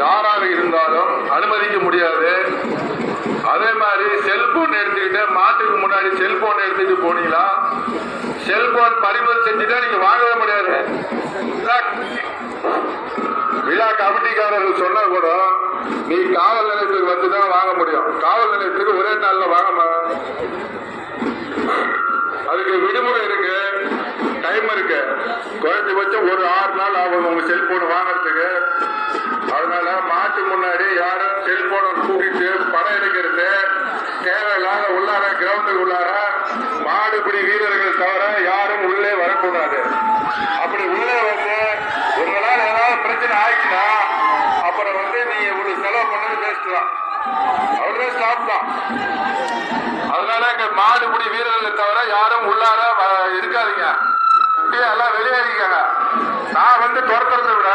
யாராக இருந்தாலும் அனுமதிக்க முடியாது. அதே மாதிரி செல்போன் எடுத்துக்கிட்டு மாட்டுக்கு முன்னாடி செல்போன் எடுத்துட்டு போனீங்களா, செல்போன் பறிமுதல் செஞ்சுட்டா நீங்க வாங்கவே முடியாது. விழா கமிட்டிக்காரர்கள் சொன்னா கூட நீ காவல் நிலையத்துக்கு வந்துதான் வாங்க முடியும். காவல் நிலையத்துக்கு ஒரே நாள்ல வாங்க, அதுக்கு விடுமுறை இருக்கு, டைம் இருக்கு. குறைஞ்சபட்சம் ஒரு 6 நாள் ஆகும் உங்க செல்போன் வாங்கறதுக்கு. அதனால மாட்டு முன்னாடி யாரும் செல்போனை கூட்டிட்டு படம் எடுக்கிறது தேவையில்லாத உள்ளார கிரவுண்டுக்கு உள்ளார மாடுபிடி வீரர்கள் தவிர யாரும் உள்ளே வரக்கூடாது. அப்படி உள்ளே வந்து உங்களால் ஏதாவது பிரச்சனை ஆயிடுச்சுன்னா அப்புறம் வந்து நீங்க இவ்வளவு செலவு பண்ணது வேஸ்ட் தான், அவ்வளவுதான் ஸ்டாப் தான். அதனால இங்க மாடுபிடி வீரர்கள் தவிர யாரும் உள்ளார இருக்காதீங்க, எல்லாம் வெளியேறிக்காங்க. நான் வந்து துரத்துறதை விட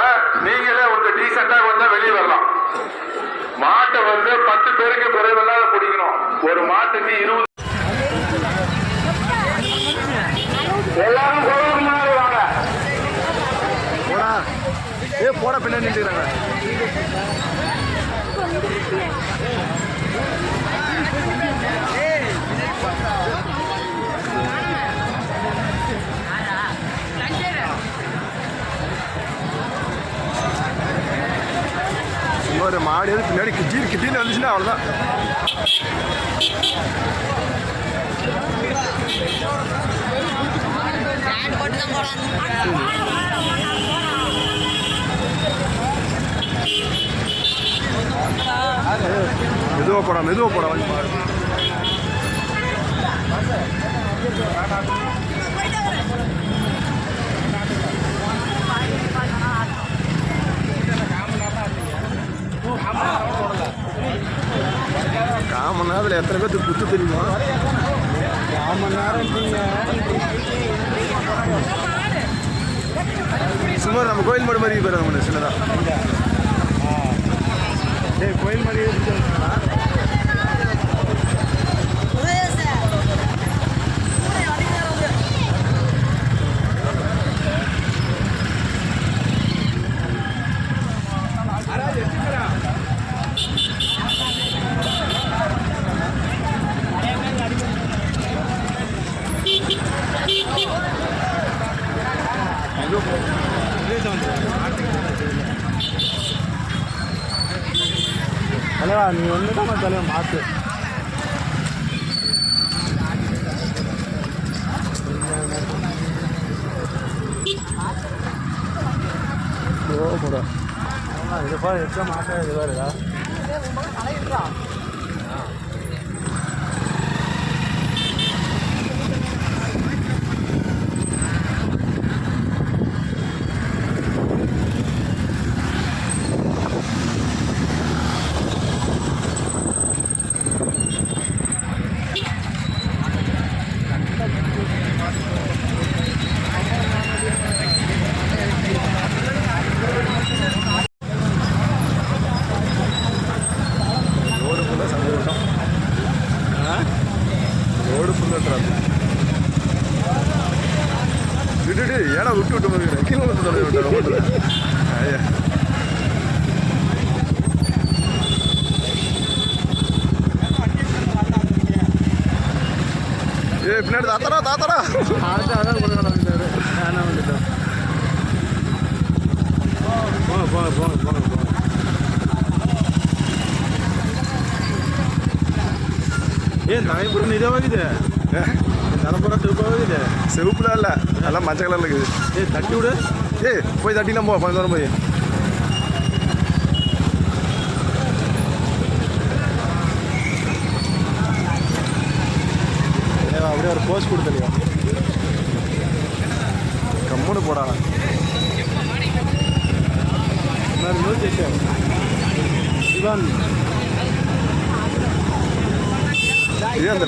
நீங்களே வந்து டீசெண்டா வந்தா வெளியே வரலாம். மாட்டை வந்து 10 பேருக்கு குறைவில்லாத பிடிக்கணும். ஒரு மாட்டுக்கு 20 எல்லாரும் வாங்க போட பின்னாடி நின்றுறாங்க. ஒரு மாடு எது பின்னாடி கிட்டின்னு வந்துச்சுன்னா அவ்வளோதான். மெதுவாக போடா வந்து பாரு. காமன் நேரத்தில் எத்தனை பேருக்கு குத்து தெரியுமா? காமன் நேரம் சுமார் நம்ம கோயில் மாடு மாதிரி போயிடும். நம்ம சின்னதா கோயில் மாதிரி தலைவா நீ ஒன்று தான் தலைவா மாற்று. போடா இது பாரு எக்ஸ்ட்ரா மாற்ற இது வருதா ஏன்னா விட்டு போகிறேன் கீழே விட்டு ஐயா பின்னாடி தாத்தரா அதான் வந்துட்டாரு. நான் வந்துட்டேன். போங்க நகைப்புறம் இதாகுது. தலைப்புறம் செவப்பாகுது. செவப்புலாம் இல்லை, நல்லா மஞ்சள் கலரில் இருக்குது. தட்டி விடு. போய் தட்டிலாம் போ, கொஞ்சம் தூரம் போய். அப்படியே ஒரு போஸ்ட் கொடுத்தலையா கம்முன்னு போடா. சிவன் இது அந்த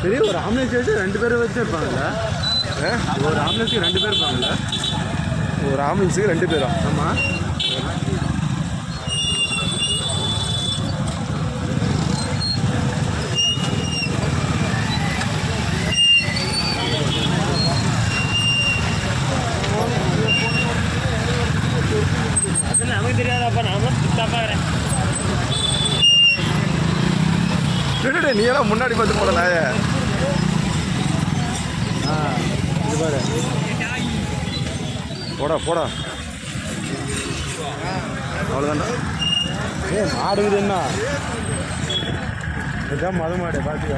பெரிய ஒரு ஆம்புலன்ஸ் வச்சு 2 பேர் வச்சு இருப்பாங்கல்ல. ஒரு ஆம்புலன்ஸுக்கு 2 பேர் இருப்பாங்கல்ல. ஒரு ஆம்புலன்ஸுக்கு 2 பேரா? ஆமாம். அப்போ நாமளும் தப்பாகிறேன். டேய் நீ எல்லாம் முன்னாடி பார்த்து போட நாய. இது பாரு போடா போடா அவ்வளோதான்டா. மாடுங்குது என்ன இதுதான் மது மாடு பார்த்துக்க.